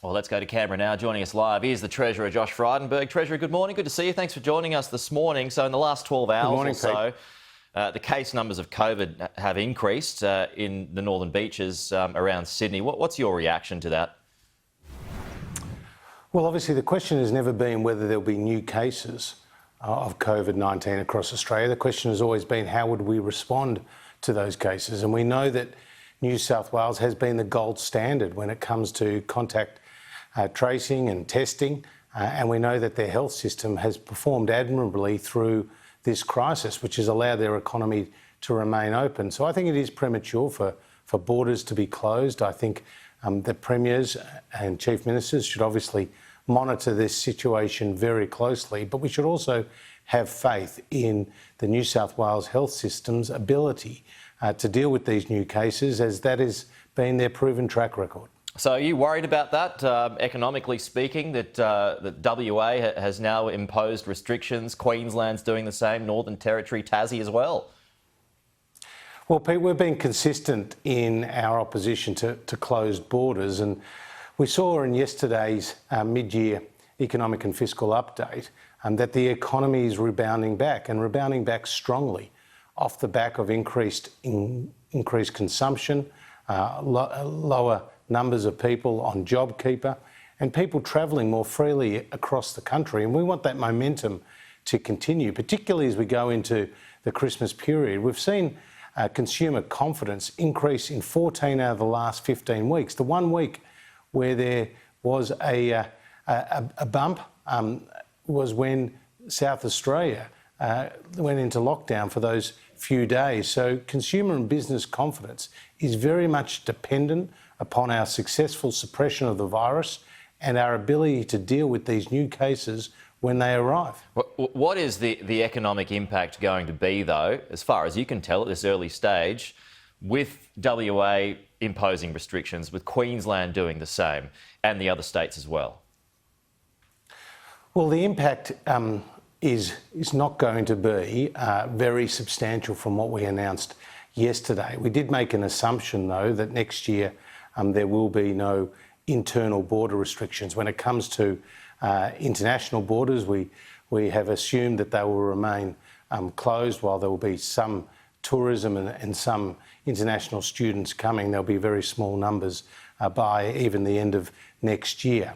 Well, let's go to Canberra now. Joining us live is the Treasurer, Josh Frydenberg. Treasurer, good morning. Good to see you. Thanks for joining us this morning. So in the last 12 hours or so, the case numbers of COVID have increased in the Northern Beaches around Sydney. What's your reaction to that? Well, obviously the question has never been whether there'll be new cases of COVID-19 across Australia. The question has always been how would we respond to those cases? And we know that New South Wales has been the gold standard when it comes to contact tracing and testing, and we know that their health system has performed admirably through this crisis, which has allowed their economy to remain open. So I think it is premature for borders to be closed. I think the premiers and chief ministers should obviously monitor this situation very closely, but we should also have faith in the New South Wales health system's ability to deal with these new cases, as that has been their proven track record. So are you worried about that, economically speaking, that WA has now imposed restrictions, Queensland's doing the same, Northern Territory, Tassie as well? Well, Pete, we've been consistent in our opposition to closed borders, and we saw in yesterday's mid-year economic and fiscal update that the economy is rebounding back strongly off the back of increased consumption, lower numbers of people on JobKeeper, and people travelling more freely across the country. And we want that momentum to continue, particularly as we go into the Christmas period. We've seen consumer confidence increase in 14 out of the last 15 weeks. The 1 week where there was a bump was when South Australia went into lockdown for those few days. So consumer and business confidence is very much dependent upon our successful suppression of the virus and our ability to deal with these new cases when they arrive. What is the economic impact going to be, though, as far as you can tell at this early stage, with WA imposing restrictions, with Queensland doing the same, and the other states as well? Well, the impact is not going to be very substantial from what we announced yesterday. We did make an assumption, though, that next year there will be no internal border restrictions. When it comes to international borders, we have assumed that they will remain closed while there will be some tourism and some international students coming. There'll be very small numbers by even the end of next year.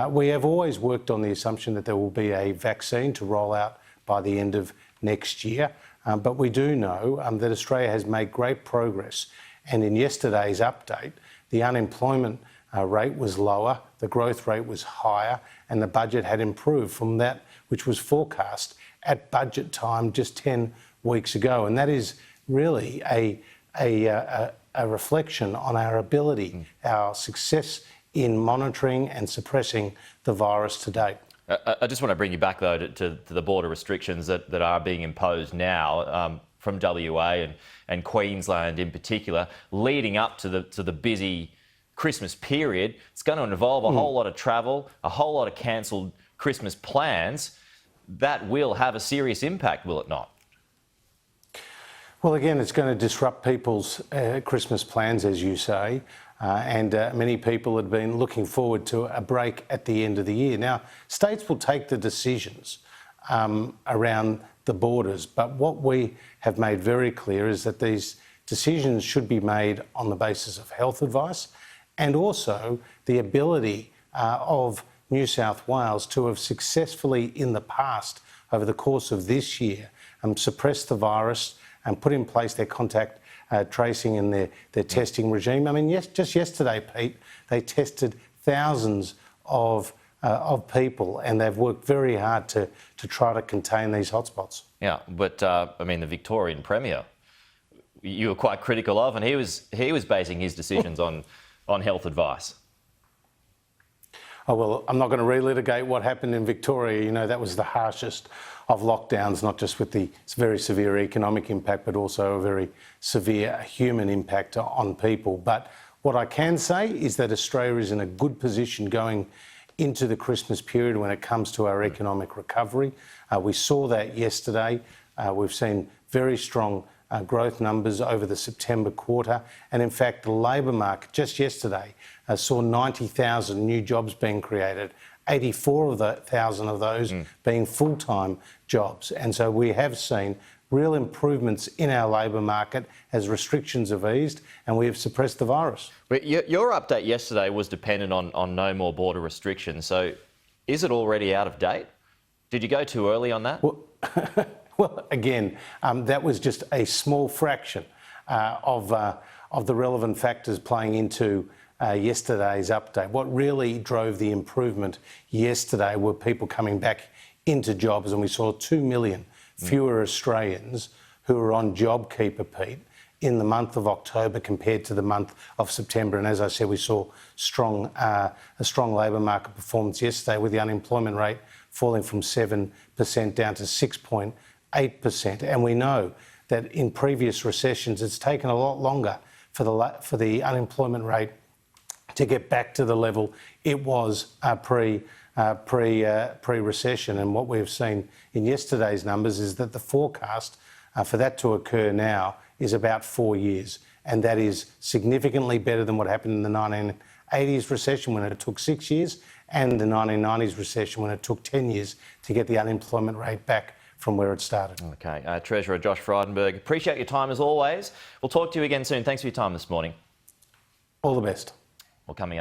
We have always worked on the assumption that there will be a vaccine to roll out by the end of next year, but we do know that Australia has made great progress, and in yesterday's update, the unemployment rate was lower, the growth rate was higher, and the budget had improved from that which was forecast at budget time just 10 weeks ago. And that is really a reflection on our ability, our success in monitoring and suppressing the virus to date. I just want to bring you back, though, to the border restrictions that are being imposed now from WA and Queensland in particular, leading up to the busy Christmas period. It's going to involve a whole lot of travel, a whole lot of cancelled Christmas plans. That will have a serious impact, will it not? Well, again, it's going to disrupt people's Christmas plans, as you say, and many people had been looking forward to a break at the end of the year. Now, states will take the decisions around the borders, but what we have made very clear is that these decisions should be made on the basis of health advice and also the ability of New South Wales to have successfully in the past, over the course of this year, suppressed the virus and put in place their contact tracing and their testing regime. I mean, just yesterday, Pete, they tested thousands of people, and they've worked very hard to try to contain these hotspots. Yeah, but I mean, the Victorian Premier, you were quite critical of, and he was basing his decisions on health advice. Oh, well, I'm not going to relitigate what happened in Victoria. You know, that was the harshest of lockdowns, not just with the very severe economic impact, but also a very severe human impact on people. But what I can say is that Australia is in a good position going into the Christmas period when it comes to our economic recovery. We saw that yesterday. We've seen very strong growth numbers over the September quarter. And in fact, the labour market just yesterday saw 90,000 new jobs being created, 84,000 of those being full-time jobs. And so we have seen real improvements in our labour market as restrictions have eased and we have suppressed the virus. But your update yesterday was dependent on no more border restrictions. So is it already out of date? Did you go too early on that? Well, again, that was just a small fraction of the relevant factors playing into yesterday's update. What really drove the improvement yesterday were people coming back into jobs, and we saw 2 million fewer Australians who were on JobKeeper, Pete, in the month of October compared to the month of September. And as I said, we saw a strong labour market performance yesterday with the unemployment rate falling from 7% down to 6.8%. And we know that in previous recessions, it's taken a lot longer for the unemployment rate to get back to the level it was pre-recession. And what we've seen in yesterday's numbers is that the forecast for that to occur now is about 4 years. And that is significantly better than what happened in the 1980s recession when it took 6 years, and the 1990s recession when it took 10 years to get the unemployment rate back from where it started. Okay. Treasurer Josh Frydenberg, appreciate your time as always. We'll talk to you again soon. Thanks for your time this morning. All the best. Well, coming up.